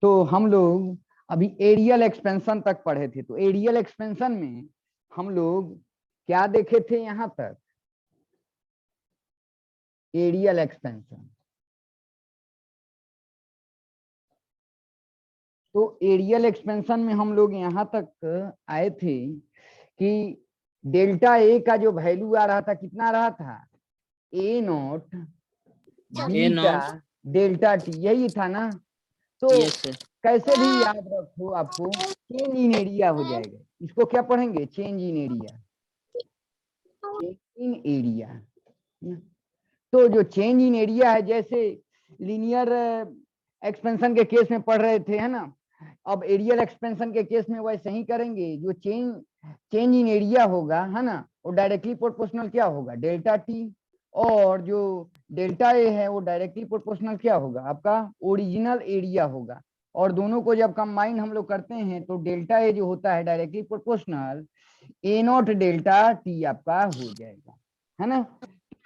तो हम लोग अभी एरियल एक्सपेंशन तक पढ़े थे। तो एरियल एक्सपेंशन में हम लोग क्या देखे थे यहां तक? Areal expansion. तो एरियल एक्सपेंशन में हम लोग यहां तक आए थे कि डेल्टा ए का जो वैल्यू आ रहा था कितना रहा था? ए नॉट बीटा डेल्टा टी, यही था ना। तो कैसे भी याद रखो, आपको चेंज इन एरिया हो जाएगा। इसको क्या पढ़ेंगे? Change in area. Change in area. तो जो चेंज इन एरिया है, जैसे लीनियर एक्सपेंशन के केस में पढ़ रहे थे, है ना, अब एरियल एक्सपेंशन के केस में वैसे ही करेंगे। जो चेंज इन एरिया होगा, है ना, वो डायरेक्टली प्रोपोर्शनल क्या होगा? Delta T. और जो डेल्टा ए है वो डायरेक्टली प्रोपोर्शनल क्या होगा? आपका ओरिजिनल एरिया होगा। और दोनों को जब कंबाइन हम लोग करते हैं तो डेल्टा ए जो होता है directly proportional A not delta T आपका हो जाएगा, है ना।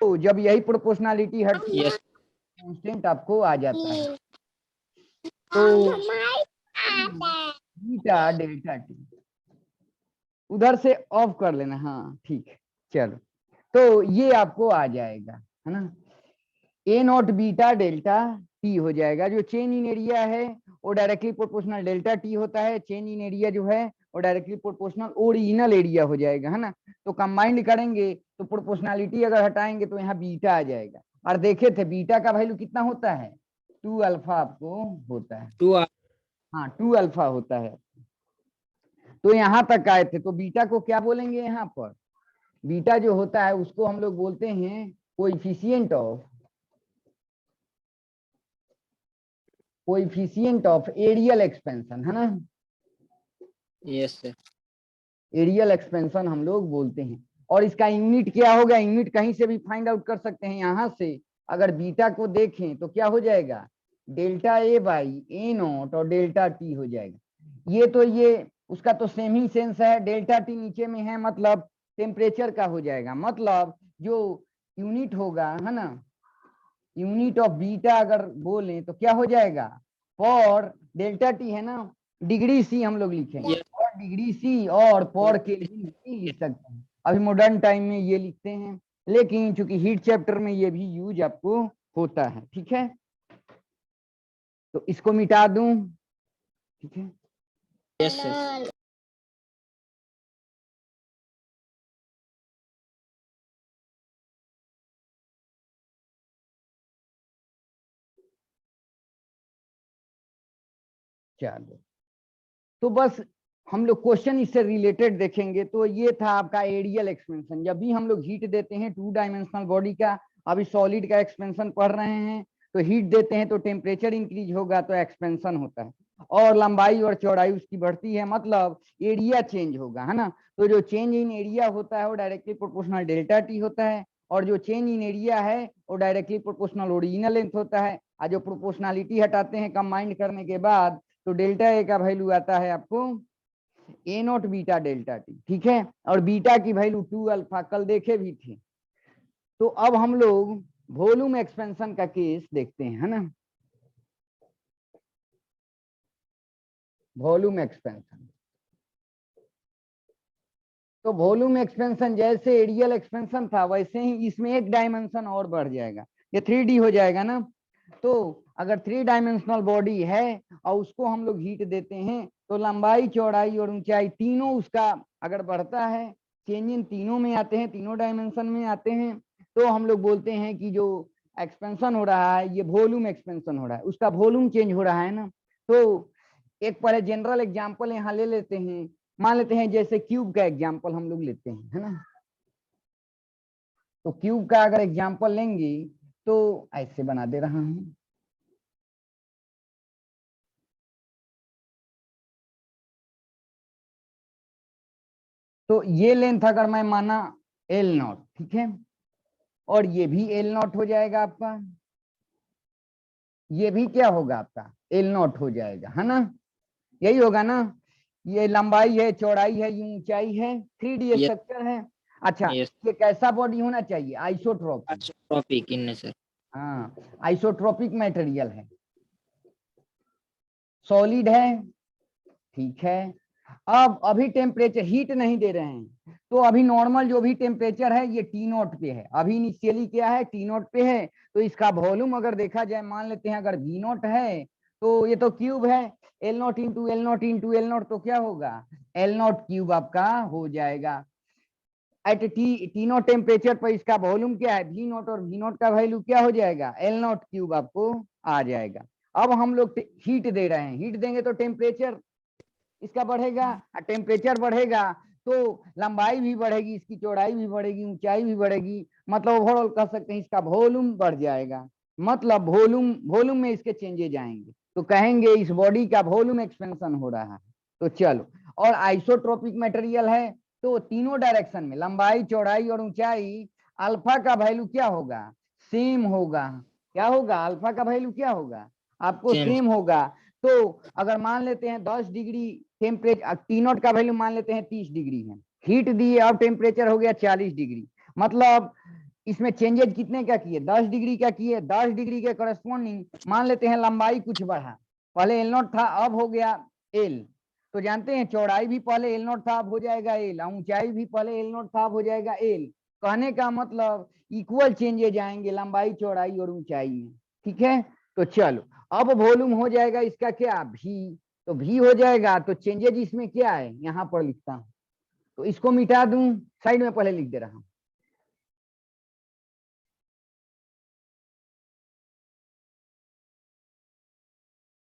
तो जब यही प्रोपोर्शनलिटी हटती है कांस्टेंट आपको आ जाता है। तो बीटा डेल्टा टी उधर से ऑफ कर लेना। हाँ ठीक है, चलो। तो ये आपको आ जाएगा, है ना, ए नॉट बीटा डेल्टा टी हो जाएगा। जो चेंज इन एरिया है वो डायरेक्टली प्रोपोर्शनल डेल्टा टी होता है। चेंज इन एरिया जो है वो डायरेक्टली प्रोपोर्शनल ओरिजिनल एरिया हो जाएगा, है ना। तो कंबाइंड करेंगे तो प्रोपोर्शनलिटी अगर हटाएंगे तो यहाँ बीटा आ जाएगा। और देखे थे बीटा का वैल्यू कितना होता है? 2 अल्फा आपको होता है। 2 हाँ 2 अल्फा होता है। तो यहाँ तक आए थे। तो बीटा को क्या बोलेंगे यहाँ पर? बीटा जो होता है उसको हम लोग बोलते हैं कोएफिशिएंट ऑफ एरियल एक्सपेंशन, है ना। Yes sir. एरियल एक्सपेंशन हम लोग बोलते हैं। और इसका यूनिट क्या होगा? यूनिट कहीं से भी फाइंड आउट कर सकते हैं। यहां से अगर बीटा को देखें तो क्या हो जाएगा? Delta A by A not और डेल्टा टी हो जाएगा। ये तो ये उसका तो सेम ही सेंस है। डेल्टा टी नीचे में है, मतलब टेम्परेचर का हो जाएगा। मतलब जो यूनिट होगा, है ना, यूनिट ऑफ बीटा अगर बोलें तो क्या हो जाएगा? फॉर डेल्टा टी, है ना, डिग्री सी हम लोग लिखेंगे। और डिग्री सी और फॉर केल्विन भी लिख सकते हैं। अभी मॉडर्न टाइम में ये लिखते हैं, लेकिन चूंकि हीट चैप्टर में ये भी यूज आपको होता है। ठीक है, तो इसको मिटा दूं। ठीक है, यस सर। चलो। तो बस हम लोग क्वेश्चन इससे रिलेटेड देखेंगे। तो ये था आपका एरियल एक्सपेंशन। जब भी हम लोग हीट देते हैं 2 डायमेंशनल बॉडी का, अभी सॉलिड का एक्सपेंशन पढ़ रहे हैं, तो हीट देते हैं तो टेम्परेचर इंक्रीज होगा तो एक्सपेंशन होता है। और लंबाई और चौड़ाई उसकी बढ़ती है, मतलब एरिया चेंज होगा, है ना। तो जो चेंज इन एरिया होता है वो डायरेक्टली प्रोपोर्शनल डेल्टा टी होता है। और जो चेंज इन एरिया है वो डायरेक्टली प्रोपोर्शनल ओरिजिनल लेंथ होता है। और जो प्रोपोर्शनलिटी हटाते हैं कंबाइंड करने के बाद, तो डेल्टा ए का वैल्यू आता है आपको ए नॉट बीटा डेल्टा टी। ठीक है, और बीटा की वैल्यू 2 अल्फा कल देखे भी थे। तो अब हम लोग वॉल्यूम एक्सपेंशन का केस देखते हैं, है ना। वॉल्यूम एक्सपेंशन, तो वॉल्यूम एक्सपेंशन जैसे एरियल एक्सपेंशन था वैसे ही इसमें एक डायमेंशन और बढ़ जाएगा, ये 3D हो जाएगा ना। तो अगर 3 डायमेंशनल बॉडी है और उसको हम लोग हीट देते हैं तो लंबाई चौड़ाई और ऊंचाई तीनों उसका अगर बढ़ता है, चेंज इन तीनों में आते हैं, तीनों डायमेंशन में आते हैं, तो हम लोग बोलते हैं कि जो एक्सपेंशन हो रहा है ये वॉल्यूम एक्सपेंशन हो रहा है, उसका वॉल्यूम चेंज हो रहा है ना। तो एक पहले जनरल एग्जांपल यहाँ ले लेते हैं। मान लेते हैं जैसे क्यूब का एग्जांपल हम लोग लेते हैं, है ना। तो क्यूब का अगर एग्जांपल लेंगे तो ऐसे बना दे रहा हूं। तो ये लेंथ अगर मैं माना एल नॉट, ठीक है, और ये भी एल नॉट हो जाएगा आपका, ये भी क्या होगा आपका एल नॉट हो जाएगा, है ना, यही होगा ना। ये लंबाई है, चौड़ाई है, ये ऊंचाई है, 3D स्ट्रक्चर है। अच्छा, ये कैसा बॉडी होना चाहिए? आइसोट्रोपिक। Isotropic in nature. हाँ, आइसोट्रोपिक मटेरियल है। सॉलिड है, ठीक है। अब अभी टेम्परेचर हीट नहीं दे रहे हैं, तो अभी नॉर्मल जो भी टेम्परेचर है ये टी नॉट पे है, अभी इनिशियली क्या है टी नॉट पे है। तो इसका वॉल्यूम अगर देखा जाए, मान लेते हैं अगर वी नॉट है तो ये तो क्यूब है, L naught into L naught into L not, तो क्या होगा एल नॉट क्यूब आपका हो जाएगा। एट टी नॉट टेम्परेचर पर इसका वॉल्यूम क्या है वी नॉट, और वी नॉट का वैल्यू क्या हो जाएगा एल नॉट क्यूब आपको आ जाएगा। अब हम लोग हीट दे रहे हैं, हीट देंगे तो टेम्परेचर इसका बढ़ेगा, टेम्परेचर बढ़ेगा तो लंबाई भी बढ़ेगी, इसकी चौड़ाई भी बढ़ेगी, ऊंचाई भी बढ़ेगी, मतलब ओवरऑल कह सकते हैं इसका वॉल्यूम बढ़ जाएगा, मतलब वॉल्यूम वॉल्यूम में इसके चेंजेज आएंगे, तो कहेंगे इस बॉडी का वॉल्यूम एक्सपेंशन हो रहा है। तो चलो, और आइसोट्रोपिक मटेरियल है तो तीनों डायरेक्शन में लंबाई चौड़ाई और ऊंचाई अल्फा का वैल्यू क्या होगा सेम होगा। क्या होगा अल्फा का वैल्यू क्या होगा आपको सेम होगा। तो अगर मान लेते हैं 10 डिग्री टेम्परेचर, टी नॉट का वैल्यू मान लेते हैं 30 डिग्री है, हीट दिए और टेम्परेचर हो गया 40 डिग्री, मतलब इसमें चेंजेज कितने का किए 10 डिग्री का किए, 10 डिग्री के करस्पॉन्डिंग मान लेते हैं लंबाई कुछ बढ़ा, पहले एल नॉट था अब हो गया एल, तो जानते हैं चौड़ाई भी पहले एल नॉट था अब हो जाएगा एल, ऊंचाई भी पहले एल नॉट था अब हो जाएगा एल। कहने का मतलब इक्वल चेंजेज आएंगे लंबाई चौड़ाई और ऊंचाई में, ठीक है। तो चलो, अब वॉल्यूम हो जाएगा इसका क्या भी, तो भी हो जाएगा, तो चेंजेज इसमें क्या है यहां पर लिखता हूं, तो इसको मिटा दूं, साइड में पहले लिख दे रहा हूं।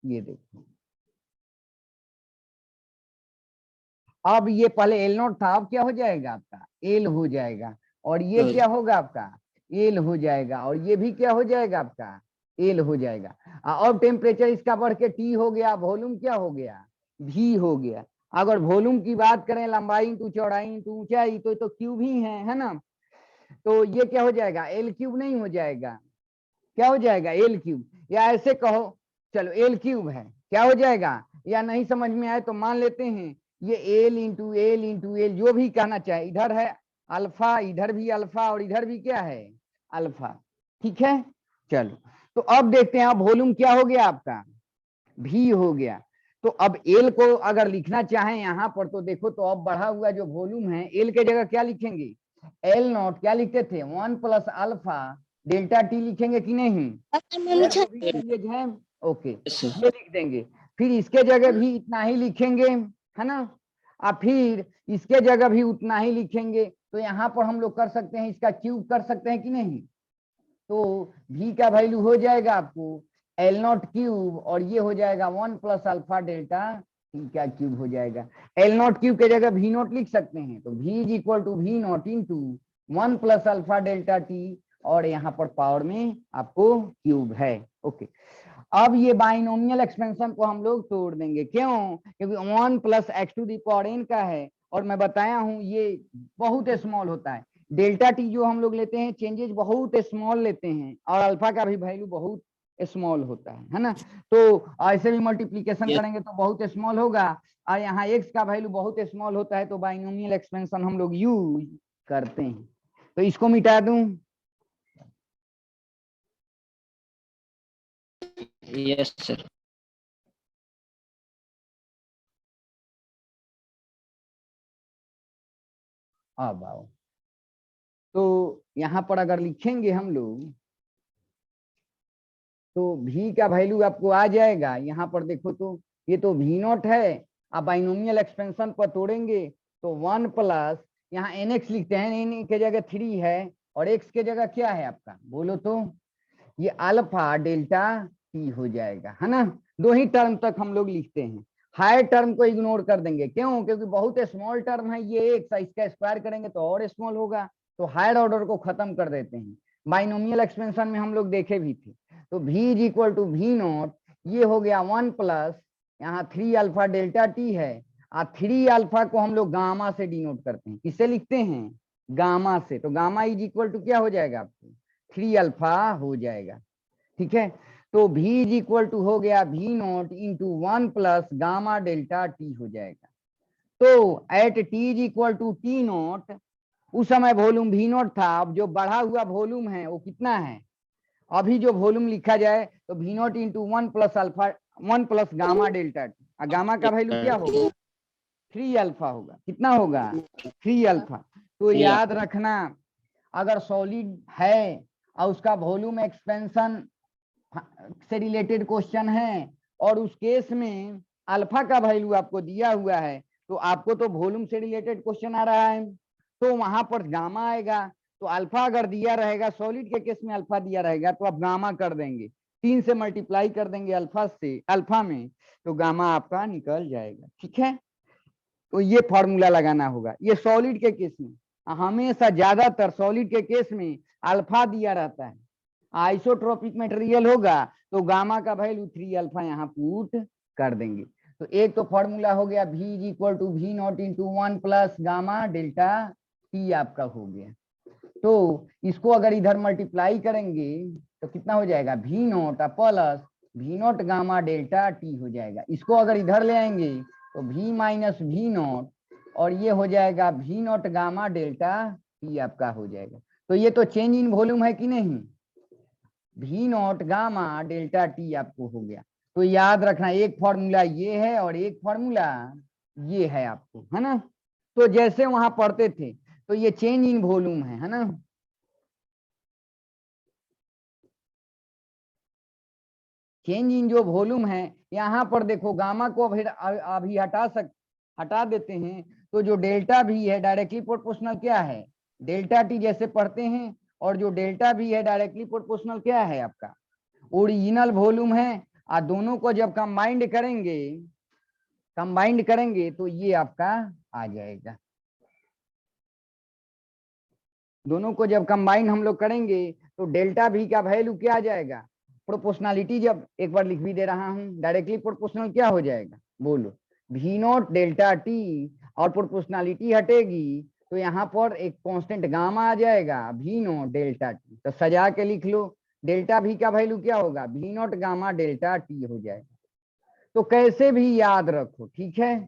ये देखो, अब ये पहले एल नॉट था अब क्या हो जाएगा आपका एल हो जाएगा, और ये क्या होगा आपका एल हो जाएगा, और ये भी क्या हो जाएगा आपका एल हो जाएगा। और टेम्परेचर इसका बढ़ के टी हो गया, वॉल्यूम क्या हो गया भी हो गया। अगर वॉल्यूम की बात करें लंबाई इंटू चौड़ाई इंटू ऊंचाई तो क्यूब ही है ना, तो ये क्या हो जाएगा एल क्यूब नहीं हो जाएगा, क्या हो जाएगा एल क्यूब, या ऐसे कहो चलो एल क्यूब है क्या हो जाएगा, या नहीं समझ में आए तो मान लेते हैं ये एल इंटू एल जो भी कहना चाहे, इधर है अल्फा, इधर भी अल्फा और इधर भी क्या है अल्फा, ठीक है। चलो, तो अब देखते हैं अब वॉल्यूम क्या हो गया आपका भी हो गया। तो अब एल को अगर लिखना चाहें यहाँ पर तो देखो, तो अब बढ़ा हुआ जो वॉल्यूम है एल के जगह क्या लिखेंगे एल नॉट, क्या लिखते थे 1 प्लस अल्फा डेल्टा टी लिखेंगे कि नहीं, चेंजेज है ओके ये लिख देंगे। फिर इसके जगह भी इतना ही लिखेंगे है ना, और फिर इसके जगह भी उतना ही लिखेंगे, तो यहाँ पर हम लोग कर सकते हैं इसका क्यूब कर सकते हैं कि नहीं, तो v का वैल्यू हो जाएगा आपको एल नॉट क्यूब, और ये हो जाएगा 1 प्लस अल्फा डेल्टा टी का क्यूब हो जाएगा। एल नॉट क्यूब के जगह वी नॉट लिख सकते हैं, तो v is equal to V naught into 1 plus alpha delta T, और यहाँ पर पावर में आपको क्यूब है ओके। अब ये बाइनोमियल एक्सपेंशन को हम लोग तोड़ देंगे, क्यों, क्योंकि 1 plus x to the power n का है, और मैं बताया हूं ये बहुत स्मॉल होता है, डेल्टा टी जो हम लोग लेते हैं चेंजेस बहुत स्मॉल लेते हैं, और अल्फा का भी वैल्यू बहुत स्मॉल होता है ना, तो ऐसे भी मल्टीप्लीकेशन करेंगे तो बहुत स्मॉल होगा, और यहाँ एक्स का वैल्यू बहुत स्मॉल होता है, तो बाइनोमियल एक्सपेंशन हम लोग यूज करते हैं। तो इसको मिटा दूं, यस सर। अब आओ, तो यहाँ पर अगर लिखेंगे हम लोग तो v का वैल्यू आपको आ जाएगा, यहाँ पर देखो तो ये तो v नॉट है, आप बाइनोमियल एक्सपेंशन पर तोड़ेंगे तो 1 प्लस यहाँ nx लिखते हैं, n के जगह 3 है और x के जगह क्या है आपका बोलो तो, ये अल्फा डेल्टा टी हो जाएगा है ना। दो ही टर्म तक हम लोग लिखते हैं, हायर टर्म को इग्नोर कर देंगे, क्यों, क्योंकि बहुत स्मॉल टर्म है ये एक, इसका स्क्वायर करेंगे तो और स्मॉल होगा, तो हायर ऑर्डर को खत्म कर देते हैं। बाइनोमियल एक्सपेंशन में हम लोग देखे भी थे, तो v is equal to V naught, ये हो गया 1 प्लस यहाँ 3 अल्फा डेल्टा टी है, और 3 अल्फा को हम लोग गामा से डिनोट करते हैं, किससे लिखते हैं गामा से, तो गामा इज इक्वल टू क्या हो जाएगा आपको 3 अल्फा हो जाएगा, ठीक है। तो v इज इक्वल टू हो गया V naught into 1 plus gamma delta T हो जाएगा। तो at T is equal to T naught, उस समय वॉल्यूम वी नॉट था, अब जो बढ़ा हुआ वॉल्यूम है वो कितना है, अभी जो वॉल्यूम लिखा जाए तो V naught into 1 plus alpha 1 plus gamma delta T, और गामा का वैल्यू क्या होगा 3 अल्फा होगा। कितना होगा 3 अल्फा। तो याद रखना अगर सॉलिड है और उसका वॉल्यूम एक्सपेंशन से रिलेटेड क्वेश्चन है और उस केस में अल्फा का वैल्यू आपको दिया हुआ है, तो आपको तो वॉल्यूम से रिलेटेड क्वेश्चन आ रहा है तो वहां पर गामा आएगा। तो अल्फा अगर दिया रहेगा, सॉलिड के केस में अल्फा दिया रहेगा तो आप गामा कर देंगे, 3 से मल्टीप्लाई कर देंगे अल्फा से, अल्फा में, तो गामा आपका निकल जाएगा। ठीक है, तो ये फॉर्मूला लगाना होगा। ये सॉलिड के केस में, हमेशा ज्यादातर सॉलिड के केस में अल्फा दिया रहता है। आइसोट्रोपिक मटेरियल होगा तो गामा का वैल्यू 3 अल्फा यहाँ पुट कर देंगे। तो एक तो फॉर्मूला हो गया V is equal to V naught into 1 plus gamma delta T आपका हो गया। तो इसको अगर इधर मल्टीप्लाई करेंगे तो कितना हो जाएगा V not plus V naught gamma delta T हो जाएगा। इसको अगर इधर ले आएंगे तो V माइनस V नॉट, और ये हो जाएगा V naught gamma delta T आपका हो जाएगा। तो ये तो चेंज इन वॉल्यूम है कि नहीं, V naught gamma delta T आपको हो गया। तो याद रखना एक फॉर्मूला ये है और एक फॉर्मूला ये है आपको, है ना। तो जैसे वहां पढ़ते थे तो ये चेंज इन वॉल्यूम है ना। चेंज इन जो वॉल्यूम है यहाँ पर देखो, गामा को अभी हटा देते हैं तो जो डेल्टा भी है डायरेक्टली प्रोपोर्शनल क्या है डेल्टा टी जैसे पढ़ते हैं, और जो डेल्टा भी है डायरेक्टली प्रोपोर्शनल क्या है आपका ओरिजिनल वॉल्यूम है। और दोनों को जब कंबाइंड करेंगे तो ये आपका आ जाएगा। दोनों को जब कंबाइन हम लोग करेंगे तो डेल्टा भी का वैल्यू क्या आ जाएगा, प्रोपोर्शनलिटी, जब एक बार लिख भी दे रहा हूं, डायरेक्टली प्रोपोर्शनल क्या हो जाएगा बोलो V नॉट डेल्टा टी, और प्रोपोर्शनलिटी हटेगी तो यहाँ पर एक कांस्टेंट गामा आ जाएगा V नॉट डेल्टा टी। तो सजा के लिख लो, डेल्टा V का वैल्यू क्या होगा V naught gamma delta T हो जाएगा। तो कैसे भी याद रखो, ठीक है।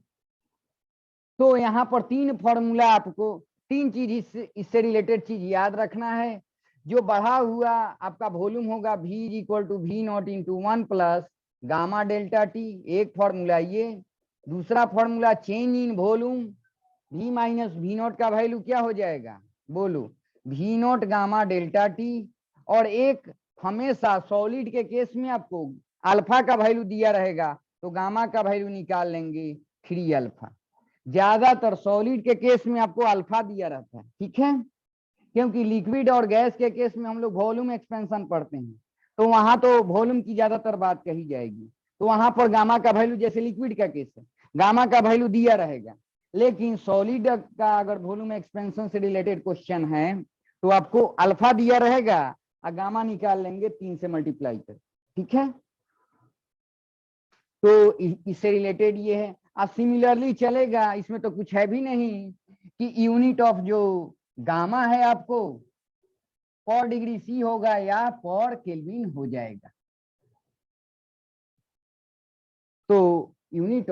तो यहाँ पर 3 फॉर्मूला, आपको 3 चीज इससे रिलेटेड चीज याद रखना है। जो बढ़ा हुआ आपका वॉल्यूम होगा V is equal to V naught into 1 plus gamma delta T, एक फॉर्मूला ये। दूसरा formula change in volume, V minus V naught का वैल्यू क्या हो जाएगा बोलो V naught gamma delta T. और एक हमेशा सॉलिड के केस में आपको अल्फा का वैल्यू दिया रहेगा तो गामा का वैल्यू निकाल लेंगे 3 अल्फा। ज्यादातर सॉलिड के केस में आपको अल्फा दिया रहता है, ठीक है, क्योंकि लिक्विड और गैस के केस में हम लोग वॉल्यूम एक्सपेंशन पढ़ते हैं तो वहां तो वॉल्यूम की ज्यादातर बात कही जाएगी। तो वहां पर गामा का वैल्यू, जैसे लिक्विड का केस है गामा का वैल्यू दिया रहेगा, लेकिन सॉलिड का अगर वॉल्यूम एक्सपेंशन से रिलेटेड क्वेश्चन है तो आपको अल्फा दिया रहेगा और गामा निकाल लेंगे 3 से मल्टीप्लाई कर, ठीक है। तो इससे रिलेटेड ये है। अब सिमिलरली चलेगा, इसमें तो कुछ है भी नहीं कि यूनिट ऑफ जो गामा है आपको पर डिग्री सी होगा या पर केल्विन हो जाएगा। तो यूनिट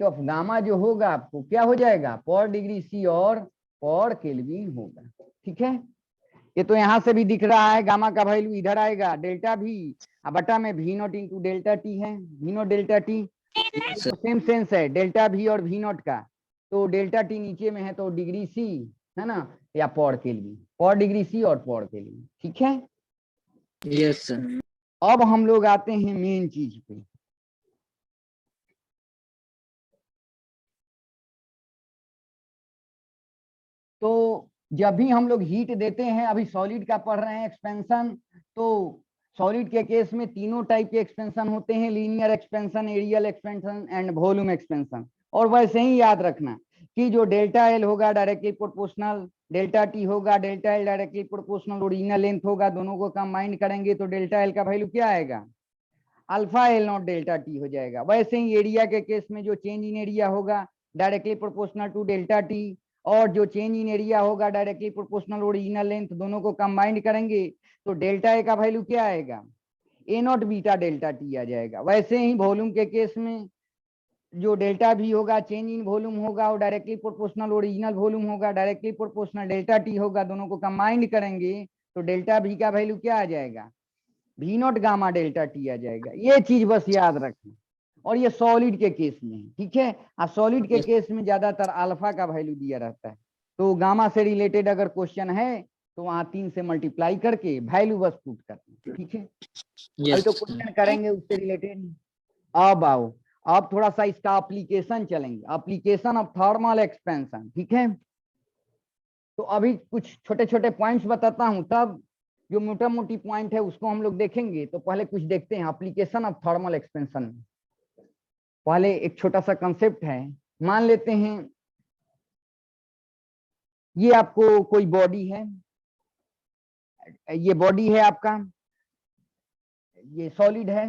ऑफ गामा जो होगा आपको क्या हो जाएगा पर डिग्री सी और पर केल्विन होगा, ठीक है। ये तो यहां से भी दिख रहा है, गामा का वैल्यू इधर आएगा डेल्टा भी बटा में V naught into delta T है, V नॉट डेल्टा टी तो सेम सेंस है डेल्टा V और V नॉट का। तो डेल्टा टी नीचे में है तो डिग्री सी है ना, या पर केल्विन, पर डिग्री सी और पर केल्विन, ठीक है। Yes sir. अब हम लोग आते हैं मेन चीज पे। तो जब भी हम लोग हीट देते हैं, अभी सॉलिड का पढ़ रहे हैं एक्सपेंशन, तो सॉलिड के केस में तीनों टाइप के एक्सपेंशन होते हैं, linear expansion, areal expansion and volume expansion. और वैसे ही याद रखना कि जो डेल्टा एल होगा डायरेक्टली प्रोपोर्शनल, डेल्टा टी होगा delta L directly proportional, original length होगा, दोनों को कंबाइन करेंगे तो डेल्टा एल का वैल्यू क्या आएगा alpha L naught delta T हो जाएगा। वैसे ही एरिया के केस में जो चेंज इन एरिया होगा directly proportional to delta T, और जो चेंज इन एरिया होगा डायरेक्टली प्रोपोर्शनल ओरिजिनल लेंथ, दोनों को कंबाइंड करेंगे तो डेल्टा ए का वैल्यू क्या आएगा ए नॉट बीटा डेल्टा टी आ जाएगा। वैसे ही वॉल्यूम के केस में जो डेल्टा भी होगा चेंज इन वॉल्यूम होगा और डायरेक्टली प्रोपोर्शनल ओरिजिनल वॉल्यूम होगा डायरेक्टली प्रोपोर्शनल डेल्टा टी होगा, दोनों को कंबाइंड करेंगे तो डेल्टा भी का वैल्यू क्या आ जाएगा V naught gamma delta T आ जाएगा। ये चीज बस याद रखना। और ये सॉलिड के केस में है, ठीक है। सॉलिड के केस में ज्यादातर अल्फा का वैल्यू दिया रहता है, तो गामा से रिलेटेड अगर क्वेश्चन है तो वहां 3 से मल्टीप्लाई करके वैल्यू बस पुट करते हैं, ठीक है। अभी तो क्वेश्चन करेंगे उससे रिलेटेड। अब आओ, अब थोड़ा सा इसका एप्लीकेशन चलेंगे, एप्लीकेशन ऑफ थर्मल एक्सपेंशन, ठीक है। तो अभी कुछ छोटे छोटे पॉइंट्स बताता हूं, तब जो मोटा मोटी पॉइंट है उसको हम लोग देखेंगे। तो पहले कुछ देखते हैं एप्लीकेशन ऑफ थर्मल एक्सपेंशन में। पहले एक छोटा सा कंसेप्ट है, मान लेते हैं ये आपको कोई बॉडी है, ये बॉडी है आपका, ये सॉलिड है,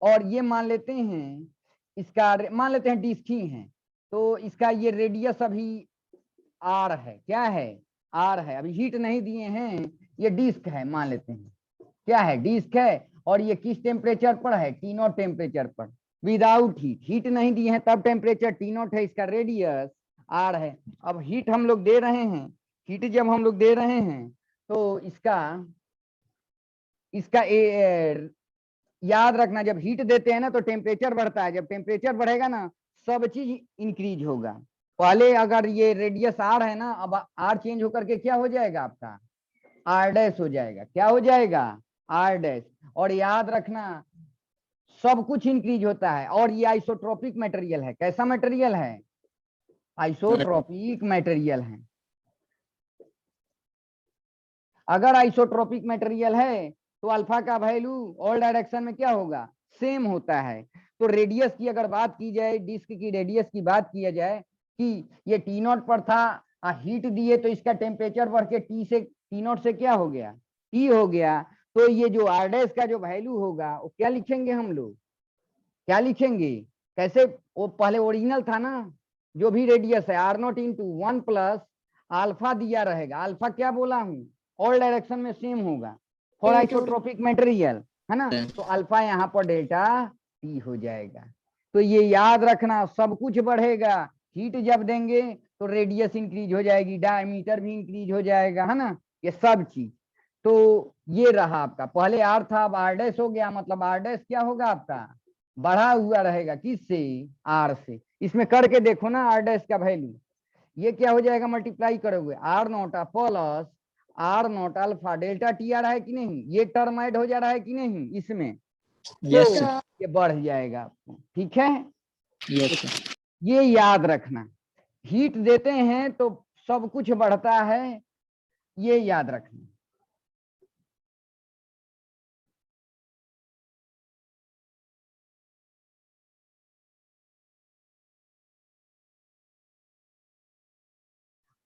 और ये मान लेते हैं इसका, मान लेते हैं डिस्क ही है, तो इसका ये रेडियस अभी आर है, क्या है, आर है। अभी हीट नहीं दिए हैं, ये डिस्क है, मान लेते हैं क्या है, डिस्क है। और ये किस टेम्परेचर पर है, टी नॉट टेम्परेचर पर, विदाउट हीट। हीट नहीं दिए हैं तब टेम्परेचर टी नॉट है, इसका रेडियस आर है। अब हीट हम लोग दे रहे हैं, हीट जब हम लोग दे रहे हैं तो इसका याद रखना, जब हीट देते हैं ना तो टेम्परेचर बढ़ता है, जब टेम्परेचर बढ़ेगा ना सब चीज इंक्रीज होगा। पहले अगर ये रेडियस आर है ना, अब आर चेंज होकर के क्या हो जाएगा आपका, आर डैश हो जाएगा। क्या हो जाएगा, आर डैश। और याद रखना सब कुछ इंक्रीज होता है। और ये आइसोट्रोपिक मटेरियल है, कैसा मटेरियल है, आइसोट्रोपिक मटेरियल है। अगर आइसोट्रोपिक मटेरियल है तो अल्फा का वैल्यू ऑल डायरेक्शन में क्या होगा, सेम होता है। तो रेडियस की अगर बात की जाए, डिस्क की रेडियस की बात किया जाए कि ये टी नॉट पर था, हीट दिए तो इसका टेम्परेचर बढ़ के टी नॉट से क्या हो गया, टी हो गया। तो ये जो आर डैश का जो वैल्यू होगा वो क्या लिखेंगे हम लोग, क्या लिखेंगे, कैसे, वो पहले ओरिजिनल था ना, जो भी रेडियस है R naught into 1 plus alpha दिया रहेगा। अल्फा क्या बोला हूं, ऑल डायरेक्शन में सेम होगा फॉर आइसोट्रोपिक मटेरियल, है ना। तो अल्फा यहाँ पर डेल्टा टी हो जाएगा। तो ये याद रखना सब कुछ बढ़ेगा, हीट जब देंगे तो रेडियस इंक्रीज हो जाएगी, डायमीटर भी इंक्रीज हो जाएगा, है ना, ये सब चीज। तो ये रहा आपका, पहले आर था अब आर डैश हो गया, मतलब आर डैश क्या होगा आपका, बढ़ा हुआ रहेगा, किससे, आर से। इसमें करके देखो ना आर डैश का वैल्यू, ये क्या हो जाएगा, मल्टीप्लाई करोगे R naught plus R naught alpha delta T आ रहा है कि नहीं, ये टर्म ऐड हो जा रहा है कि नहीं इसमें, यस तो सर, ये बढ़ जाएगा आपको, ठीक है। यस सर, ये याद रखना, हीट देते हैं तो सब कुछ बढ़ता है, ये याद रखना।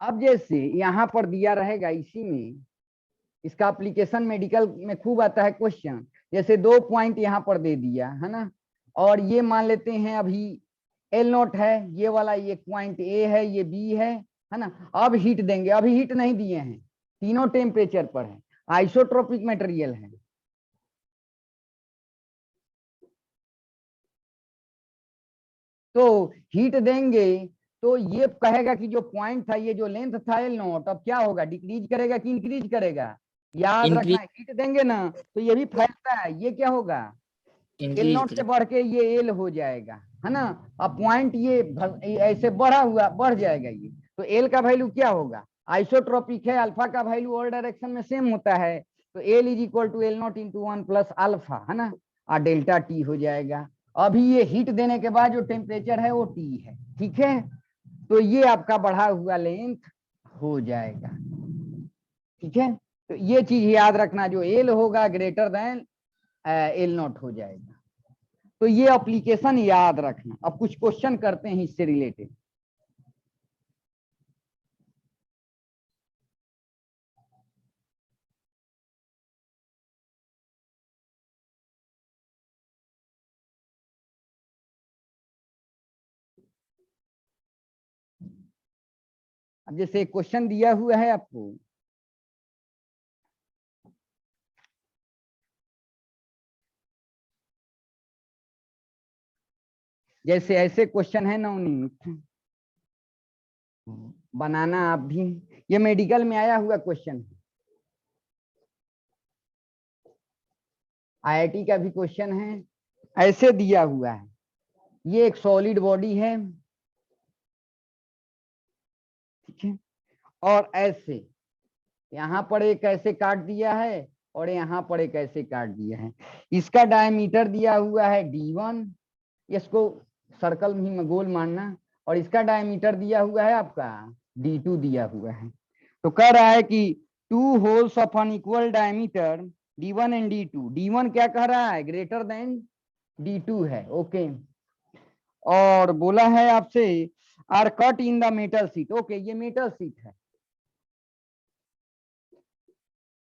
अब जैसे यहाँ पर दिया रहेगा इसी में, इसका एप्लीकेशन मेडिकल में खूब आता है क्वेश्चन। जैसे 2 पॉइंट यहाँ पर दे दिया है ना, और ये मान लेते हैं अभी एल नोट है, ये वाला ये पॉइंट ए है, ये बी है ना। अब हीट देंगे, अभी हीट नहीं दिए हैं, तीनों टेम्परेचर पर है, आइसोट्रोपिक मटेरियल है। तो हीट देंगे तो ये कहेगा कि जो पॉइंट था, ये जो लेंथ था एल नोट, अब क्या होगा, डिक्रीज करेगा कि इंक्रीज करेगा। याद रखना, इंक्रीज, हीट देंगे ना तो ये भी फैलता है, ये क्या होगा, एल इंक्रीज नॉट से करें, बढ़ के ये एल हो जाएगा, है ना। अब पॉइंट ये ऐसे बढ़ा हुआ बढ़ जाएगा ये, तो एल का वैल्यू क्या होगा, आइसोट्रोपिक है, अल्फा का वैल्यू ऑल डायरेक्शन में सेम होता है, तो L is equal to L naught into 1 plus alpha, है ना, और डेल्टा टी हो जाएगा। अभी ये हीट देने के बाद जो टेम्परेचर है वो टी है, ठीक है। तो ये आपका बढ़ा हुआ लेंथ हो जाएगा, ठीक है। तो ये चीज याद रखना, जो एल होगा ग्रेटर देन एल नॉट हो जाएगा। तो ये एप्लीकेशन याद रखना। अब कुछ क्वेश्चन करते हैं इससे रिलेटेड। अब जैसे क्वेश्चन दिया हुआ है आपको, जैसे ऐसे क्वेश्चन है नवनीत, बनाना आप भी, ये मेडिकल में आया हुआ क्वेश्चन है। IIT का भी क्वेश्चन है, ऐसे दिया हुआ है, ये एक सॉलिड बॉडी है, ठीक है, और ऐसे यहाँ पर एक ऐसे काट दिया है और यहाँ पर एक ऐसे काट दिया है। इसका डायमीटर दिया हुआ है D1, इसको सर्कल में गोल मानना, और इसका डायमीटर दिया हुआ है आपका D2 दिया हुआ है। तो कह रहा है कि 2 holes of an equal diameter D1 and D2, D1 क्या कह रहा है, ग्रेटर देन D2 है, ओके। और बोला है आपसे R cut in the metal sheet, okay, ये मेटल सीट है।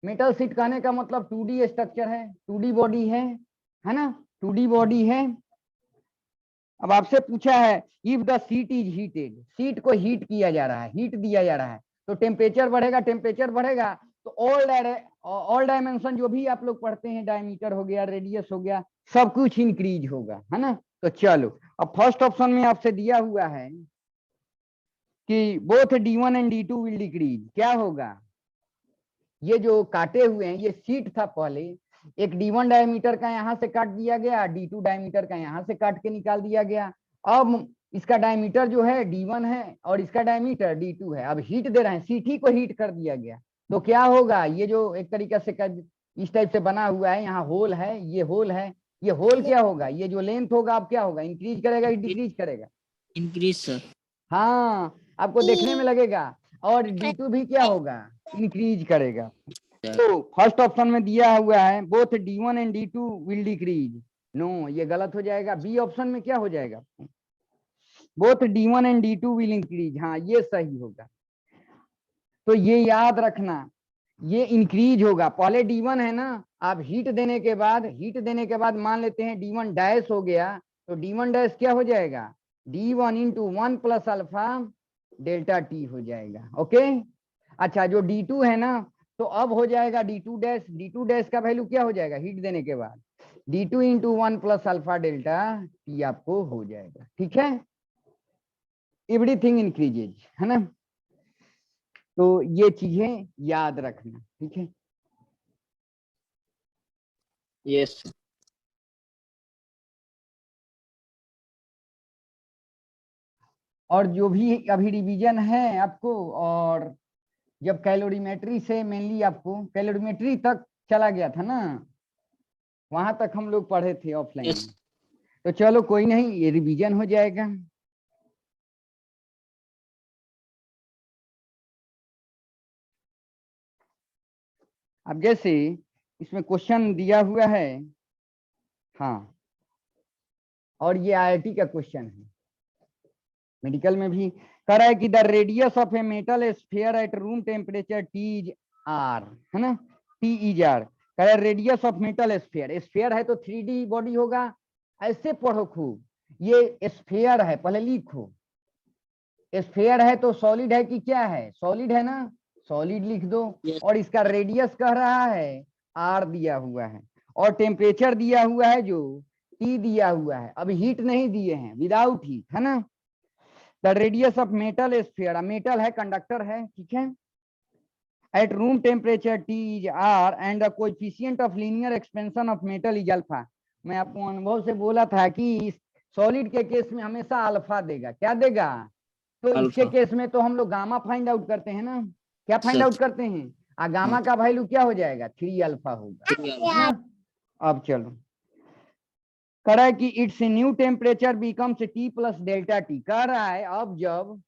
मेटल सीट कहने का मतलब 2D स्ट्रक्चर है, 2D बॉडी है ना, 2D बॉडी है। अब आपसे पूछा है if the seat is heated, seat को हीट किया जा रहा है, हीट दिया जा रहा है, तो टेम्परेचर बढ़ेगा, टेम्परेचर बढ़ेगा तो ऑल डायमेंशन जो भी आप लोग पढ़ते हैं, डायमीटर हो गया, रेडियस हो गया, सब कुछ इंक्रीज होगा, है ना। तो चलो अब फर्स्ट ऑप्शन में आपसे दिया हुआ है कि both D1 and D2 will decrease, क्या होगा, ये जो काटे हुए हैं ये सीट था पहले, एक D1 डायमीटर का यहाँ से काट दिया गया, D2 डायमीटर का यहाँ से काट के निकाल दिया गया। अब इसका डायमीटर जो है D1 है और इसका डायमीटर D2 है। अब हीट दे रहे हैं, सीट ही को हीट कर दिया गया, तो क्या होगा, ये जो एक तरीके से इस टाइप से बना हुआ है, यहाँ होल है, ये होल है, ये होल क्या होगा, ये जो लेंथ होगा अब क्या होगा, इंक्रीज करेगा या डिक्रीज करेगा, इंक्रीज सर। हाँ, आपको देखने में लगेगा। और D2 भी क्या होगा, इंक्रीज करेगा। तो फर्स्ट ऑप्शन में दिया हुआ है both D1 and D2 will decrease, no, ये गलत हो जाएगा। बी ऑप्शन में क्या हो जाएगा, both D1 and D2 will increase, हाँ ये सही होगा। तो ये याद रखना, ये इंक्रीज होगा, पहले D1 है ना, आप हीट देने के बाद मान लेते हैं D1 डैश हो गया, तो D1 डैश क्या हो जाएगा, D1 into 1 plus alpha delta T हो जाएगा, ओके। अच्छा, जो D2 है ना, तो अब हो जाएगा D2 डैश, D2 डैश का वैल्यू क्या हो जाएगा हीट देने के बाद, D2 into 1 plus alpha delta T आपको हो जाएगा, ठीक है। एवरीथिंग इंक्रीजेज, है ना, तो ये चीजें याद रखना, ठीक है। यस। और जो भी अभी रिवीजन है आपको, और जब कैलोरीमेट्री से मेनली आपको कैलोरीमेट्री तक चला गया था ना, वहां तक हम लोग पढ़े थे ऑफलाइन यस। में, तो चलो कोई नहीं, ये रिवीजन हो जाएगा। अब जैसे इसमें क्वेश्चन दिया हुआ है, हाँ, और ये IIT का क्वेश्चन है, मेडिकल में भी कह रहा है कि the radius of a metal sphere at room temperature T is R, है ना, T इज R, कह रहा है radius of metal sphere, sphere है तो 3D बॉडी होगा, ऐसे पढ़ो खूब, ये स्फीयर है, पहले लिखो, स्फीयर है तो सॉलिड है कि क्या है, सॉलिड है ना, सॉलिड लिख दो। Yes. और इसका रेडियस कह रहा है R दिया हुआ है, और टेम्परेचर दिया हुआ है जो T दिया हुआ है, अभी हीट नहीं दिए हैं, विदाउट हीट, है ना। The radius of metal sphere, metal है, कंडक्टर है, ठीक है, at room temperature T is R and the coefficient of linear expansion of metal is alpha. मैं आपको अनुभव से बोला था कि सॉलिड के केस में हमेशा अल्फा देगा, क्या देगा, तो इसके केस में तो हम लोग गामा फाइंड आउट करते हैं ना, क्या फाइंड आउट करते हैं, गामा का वैल्यू क्या हो जाएगा, 3 अल्फा होगा। अब चलो, कह रहा है कि it's new temperature becomes T plus delta T, कह रहा है अब जब